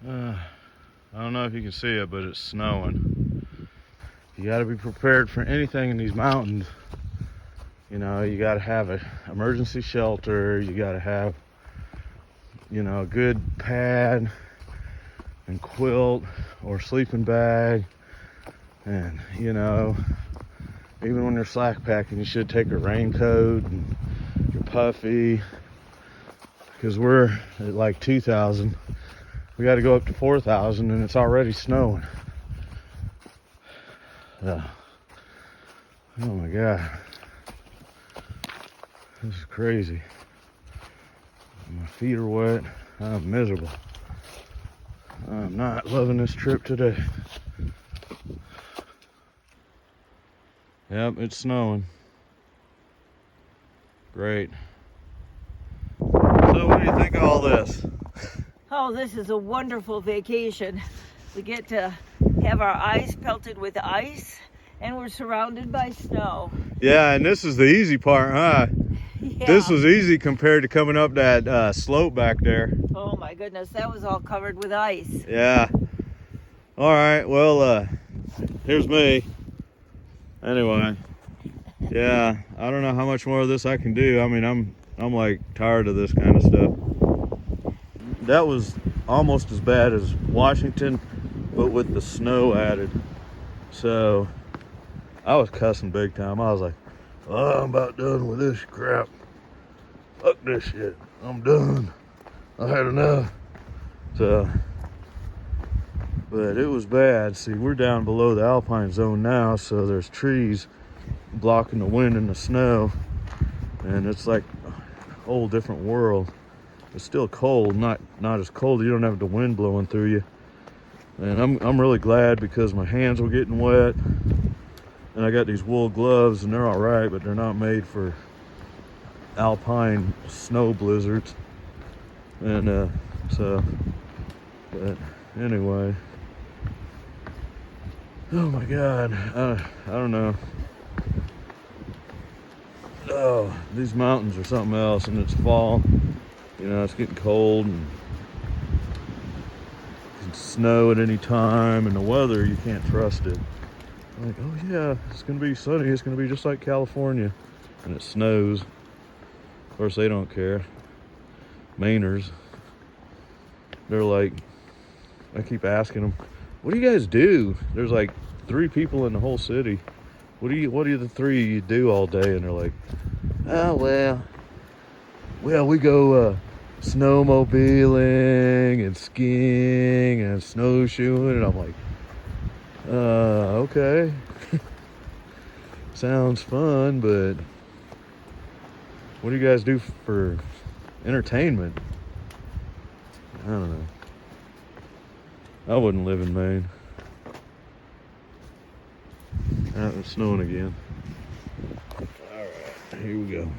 I don't know if you can see it, but it's snowing. You got to be prepared for anything in these mountains. You know, you got to have an emergency shelter. You got to have, you know, a good pad and quilt or sleeping bag. And, you know, even when you're slack packing, you should take a raincoat and your puffy. Because we're at like 2,000. We got to go up to 4,000 and it's already snowing. Oh my God. This is crazy. My feet are wet. I'm miserable. I'm not loving this trip today. Yep, it's snowing. Great. So what do you think of all this? Oh, this is a wonderful vacation. We get to have our eyes pelted with ice, and we're surrounded by snow. Yeah, and this is the easy part, huh? Yeah. This was easy compared to coming up that slope back there. Oh my goodness, that was all covered with ice. Yeah. All right, well, here's me. Anyway, yeah, I don't know how much more of this I can do. I mean, I'm like tired of this kind of stuff. That was almost as bad as Washington, but with the snow added. So I was cussing big time. I was like, oh, I'm about done with this crap. Fuck this shit. I'm done. I had enough. So, but it was bad. See, we're down below the alpine zone now, so there's trees blocking the wind and the snow, and it's like a whole different world. It's still cold, not as cold. You don't have the wind blowing through you. And I'm really glad because my hands were getting wet, and I got these wool gloves, and they're all right, but they're not made for alpine snow blizzards. And so, but anyway. Oh my God, I don't know. Oh, these mountains are something else, and it's fall. You know, it's getting cold and it can snow at any time, and the weather, you can't trust it. I'm like, oh yeah, it's gonna be sunny, it's gonna be just like California, and it snows. Of course, they don't care. Mainers, they're like, I keep asking them, what do you guys do? There's like 3 people in the whole city. What do the 3 you do all day? And they're like, oh, well, we go snowmobiling and skiing and snowshoeing. And I'm like, okay. Sounds fun, but what do you guys do for entertainment? I don't know. I wouldn't live in Maine. It's snowing again. All right, here we go.